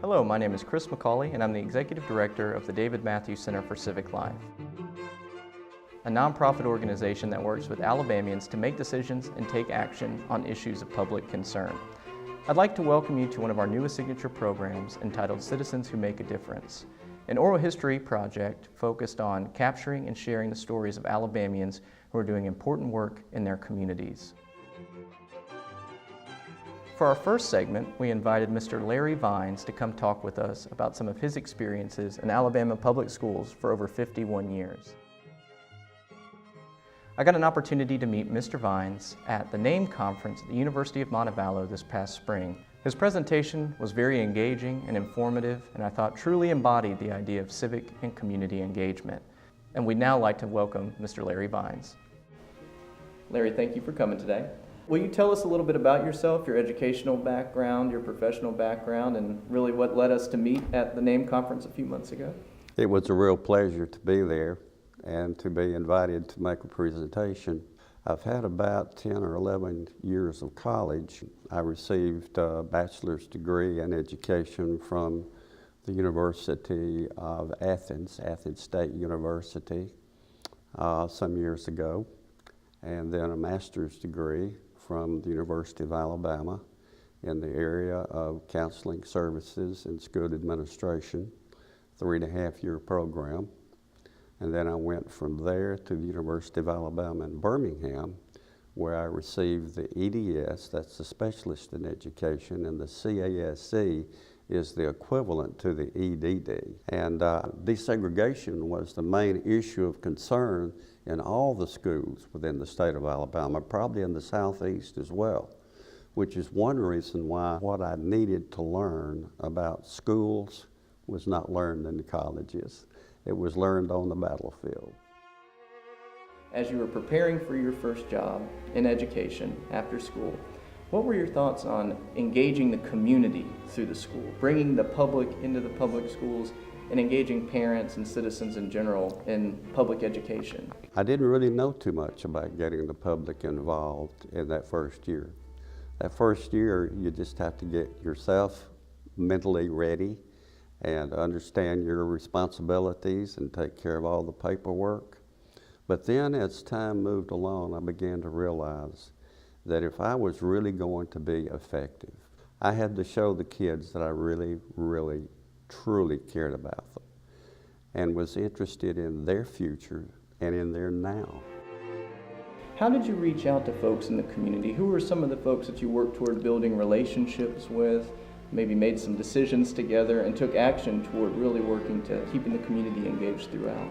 Hello, my name is Chris McCauley, and I'm the Executive Director of the David Mathews Center for Civic Life, a nonprofit organization that works with Alabamians to make decisions and take action on issues of public concern. I'd like to welcome you to one of our newest signature programs entitled Citizens Who Make a Difference, an oral history project focused on capturing and sharing the stories of Alabamians who are doing important work in their communities. For our first segment, we invited Mr. Larry Vines to come talk with us about some of his experiences in Alabama public schools for over 51 years. I got an opportunity to meet Mr. Vines at the NAME conference at the University of Montevallo this past spring. His presentation was very engaging and informative, and I thought truly embodied the idea of civic and community engagement. And we'd now like to welcome Mr. Larry Vines. Larry, thank you for coming today. Will you tell us a little bit about yourself, your educational background, your professional background, and really what led us to meet at the NAME conference a few months ago? It was a real pleasure to be there and to be invited to make a presentation. I've had about 10 or 11 years of college. I received a bachelor's degree in education from the University of Athens, Athens State University, some years ago, and then a master's degree from the University of Alabama in the area of counseling services and school administration, 3.5-year program. And then I went from there to the University of Alabama in Birmingham, where I received the EDS, that's the Specialist in Education, and the CASC is the equivalent to the EDD. And desegregation was the main issue of concern in all the schools within the state of Alabama, probably in the Southeast as well, which is one reason why what I needed to learn about schools was not learned in the colleges. It was learned on the battlefield. As you were preparing for your first job in education after school, what were your thoughts on engaging the community through the school, bringing the public into the public schools and engaging parents and citizens in general in public education? I didn't really know too much about getting the public involved in that first year. That first year, you just have to get yourself mentally ready and understand your responsibilities and take care of all the paperwork. But then as time moved along, I began to realize that if I was really going to be effective, I had to show the kids that I really, truly cared about them and was interested in their future and in their now. How did you reach out to folks in the community? Who were some of the folks that you worked toward building relationships with, maybe made some decisions together and took action toward really working to keeping the community engaged throughout?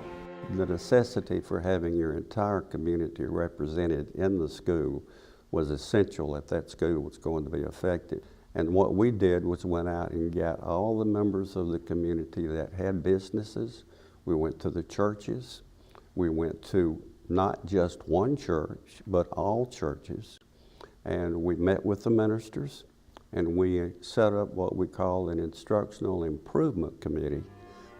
The necessity for having your entire community represented in the school was essential if that school was going to be effective. And what we did was went out and got all the members of the community that had businesses. We went to the churches. We went to not just one church, but all churches. And we met with the ministers, and we set up what we call an instructional improvement committee,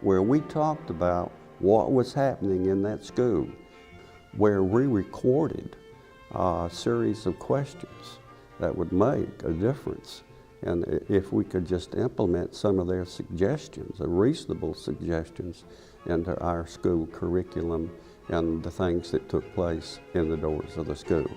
where we talked about what was happening in that school, where we recorded a series of questions that would make a difference. And if we could just implement some of their suggestions, reasonable suggestions, into our school curriculum and the things that took place in the doors of the school.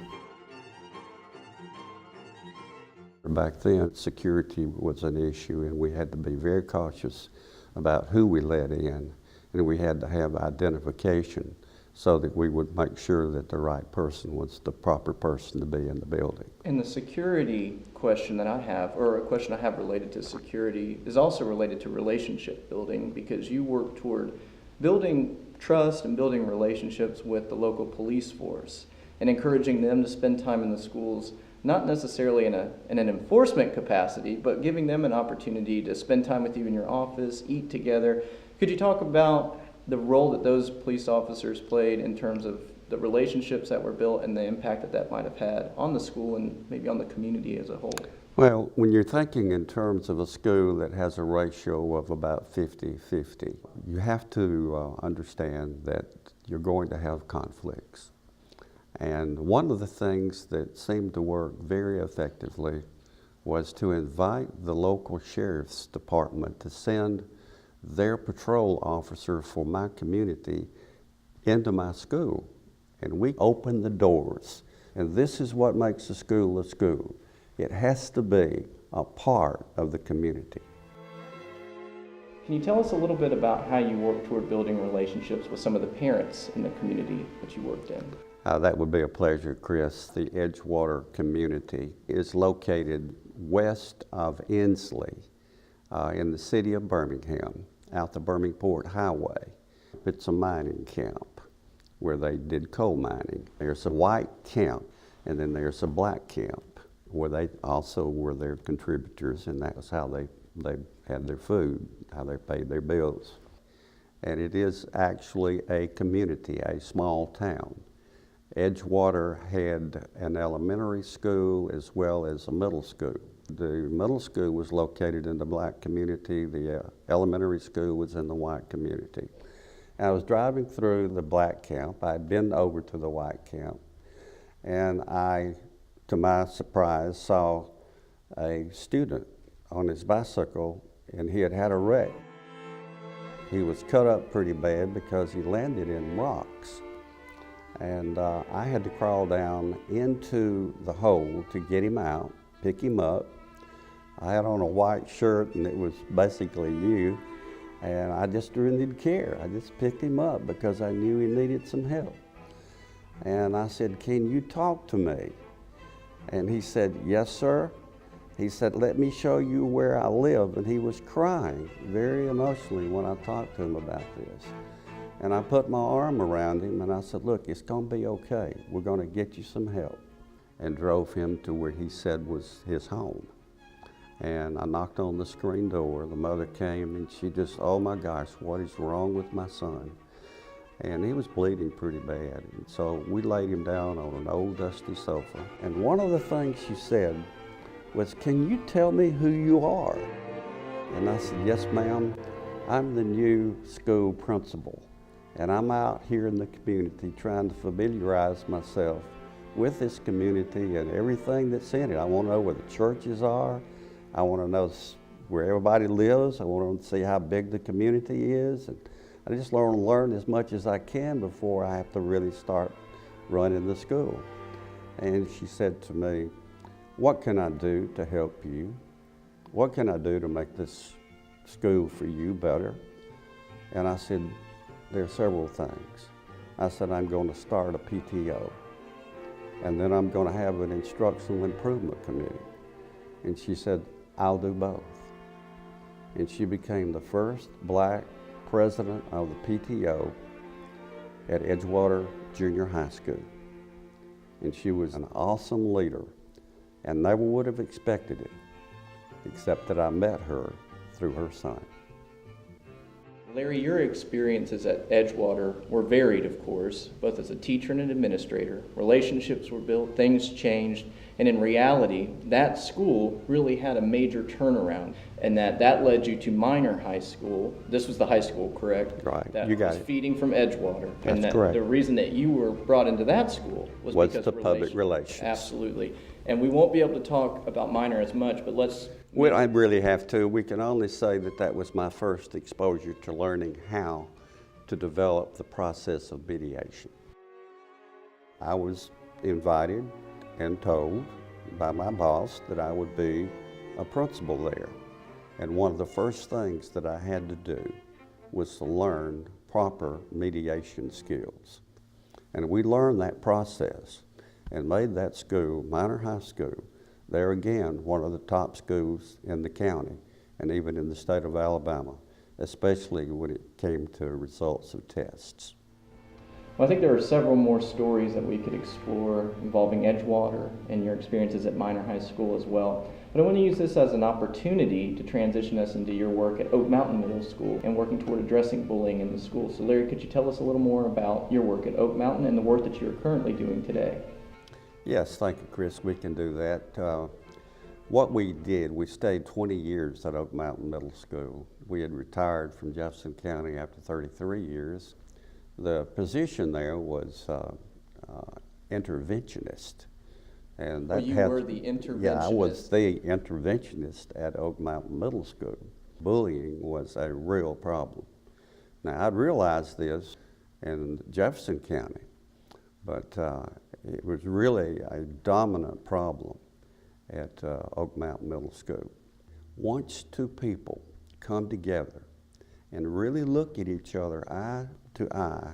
Back then, security was an issue, and we had to be very cautious about who we let in, and we had to have identification so that we would make sure that the right person was the proper person to be in the building. And the security question that I have, or a question I have related to security, is also related to relationship building, because you work toward building trust and building relationships with the local police force and encouraging them to spend time in the schools, not necessarily in an enforcement capacity, but giving them an opportunity to spend time with you in your office, eat together. Could you talk about the role that those police officers played in terms of the relationships that were built and the impact that that might have had on the school and maybe on the community as a whole? Well, when you're thinking in terms of a school that has a ratio of about 50-50, you have to understand that you're going to have conflicts. And one of the things that seemed to work very effectively was to invite the local sheriff's department to send their patrol officer for my community into my school. And we opened the doors. And this is what makes a school a school. It has to be a part of the community. Can you tell us a little bit about how you work toward building relationships with some of the parents in the community that you worked in? That would be a pleasure, Chris. The Edgewater community is located west of Inslee in the city of Birmingham, out the Birmingport Highway. It's a mining camp where they did coal mining. There's a white camp, and then there's a black camp where they also were their contributors, and that was how they had their food, how they paid their bills. And it is actually a community, a small town. Edgewater had an elementary school as well as a middle school. The middle school was located in the black community, the elementary school was in the white community. I was driving through the black camp. I'd been over to the white camp, and I, to my surprise, saw a student on his bicycle, and he had had a wreck. He was cut up pretty bad because he landed in rocks. And I had to crawl down into the hole to get him out, pick him up. I had on a white shirt and it was basically new, and I just didn't care. I just picked him up because I knew he needed some help. And I said, "Can you talk to me?" And he said, "Yes, sir." He said, "Let me show you where I live." And he was crying very emotionally when I talked to him about this. And I put my arm around him and I said, "Look, it's going to be okay. We're going to get you some help." And drove him to where he said was his home. And I knocked on the screen door. The mother came and she just, "Oh my gosh, what is wrong with my son?" And he was bleeding pretty bad. And so we laid him down on an old dusty sofa. And one of the things she said was, "Can you tell me who you are?" And I said, "Yes, ma'am. I'm the new school principal. And I'm out here in the community trying to familiarize myself with this community and everything that's in it. I want to know where the churches are. I want to know where everybody lives. I want to see how big the community is. And I just want to learn as much as I can before I have to really start running the school." And she said to me, "What can I do to help you? What can I do to make this school for you better?" And I said, "There are several things." I said, "I'm going to start a PTO, and then I'm going to have an instructional improvement committee." And she said, "I'll do both." And she became the first black president of the PTO at Edgewater Junior High School. And she was an awesome leader, and never would have expected it, except that I met her through her son. Larry, your experiences at Edgewater were varied, of course, both as a teacher and an administrator. Relationships were built, things changed, and in reality, that school really had a major turnaround, and that led you to Minor High School. This was the high school, correct? Right, that you got was it. feeding from Edgewater. That's and that correct. The reason that you were brought into that school was because the of public relations. Absolutely. And we won't be able to talk about Minor as much, but let's... We don't really have to. We can only say that that was my first exposure to learning how to develop the process of mediation. I was invited and told by my boss that I would be a principal there. And one of the first things that I had to do was to learn proper mediation skills. And we learned that process and made that school, Minor High School, there again, one of the top schools in the county and even in the state of Alabama, especially when it came to results of tests. Well, I think there are several more stories that we could explore involving Edgewater and your experiences at Minor High School as well. But I want to use this as an opportunity to transition us into your work at Oak Mountain Middle School and working toward addressing bullying in the school. So Larry, could you tell us a little more about your work at Oak Mountain and the work that you're currently doing today? Yes, thank you, Chris. We can do that. What we did, we stayed 20 years at Oak Mountain Middle School. We had retired from Jefferson County after 33 years. The position there was interventionist. And Well, that you were the interventionist. Yeah, I was the interventionist at Oak Mountain Middle School. Bullying was a real problem. Now, I'd realized this in Jefferson County, but it was really a dominant problem at Oak Mountain Middle School. Once two people come together and really look at each other eye to eye,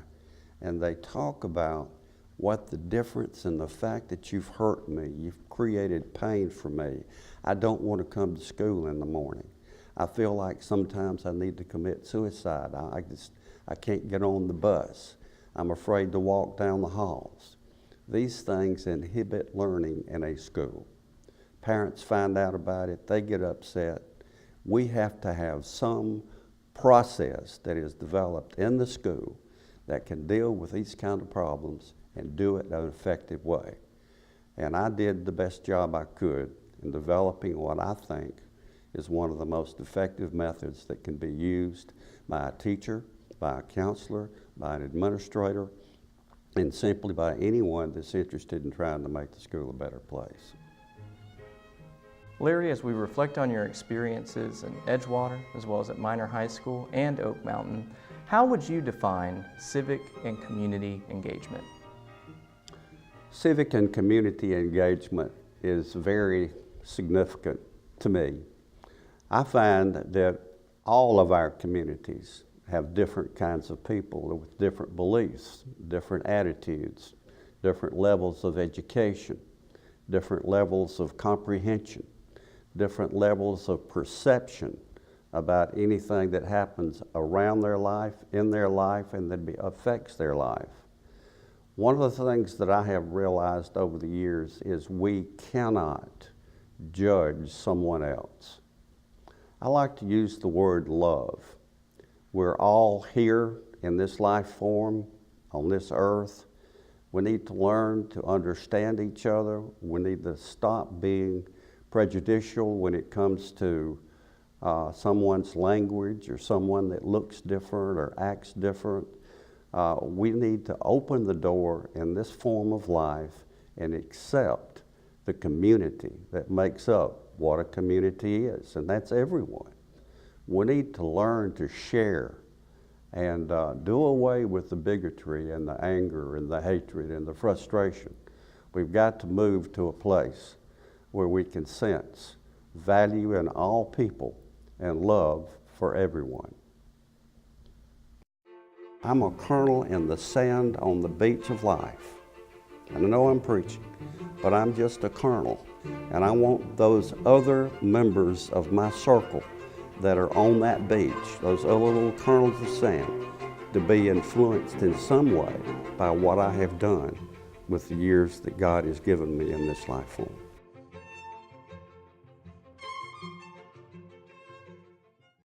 and they talk about what the difference in the fact that you've hurt me, you've created pain for me, I don't want to come to school in the morning. I feel like sometimes I need to commit suicide. I can't get on the bus. I'm afraid to walk down the halls. These things inhibit learning in a school. Parents find out about it, they get upset. We have to have some process that is developed in the school that can deal with these kind of problems and do it in an effective way. And I did the best job I could in developing what I think is one of the most effective methods that can be used by a teacher, by a counselor, by an administrator, and simply by anyone that's interested in trying to make the school a better place. Larry, as we reflect on your experiences in Edgewater, as well as at Minor High School and Oak Mountain, how would you define civic and community engagement? Civic and community engagement is very significant to me. I find that all of our communities have different kinds of people with different beliefs, different attitudes, different levels of education, different levels of comprehension, different levels of perception about anything that happens around their life, in their life, and that affects their life. One of the things that I have realized over the years is we cannot judge someone else. I like to use the word love. We're all here in this life form, on this earth. We need to learn to understand each other. We need to stop being prejudicial when it comes to someone's language or someone that looks different or acts different. We need to open the door in this form of life and accept the community that makes up what a community is, and that's everyone. We need to learn to share and do away with the bigotry and the anger and the hatred and the frustration. We've got to move to a place where we can sense value in all people and love for everyone. I'm a kernel in the sand on the beach of life. I know I'm preaching, but I'm just a kernel. And I want those other members of my circle that are on that beach, those other little kernels of sand, to be influenced in some way by what I have done with the years that God has given me in this life form.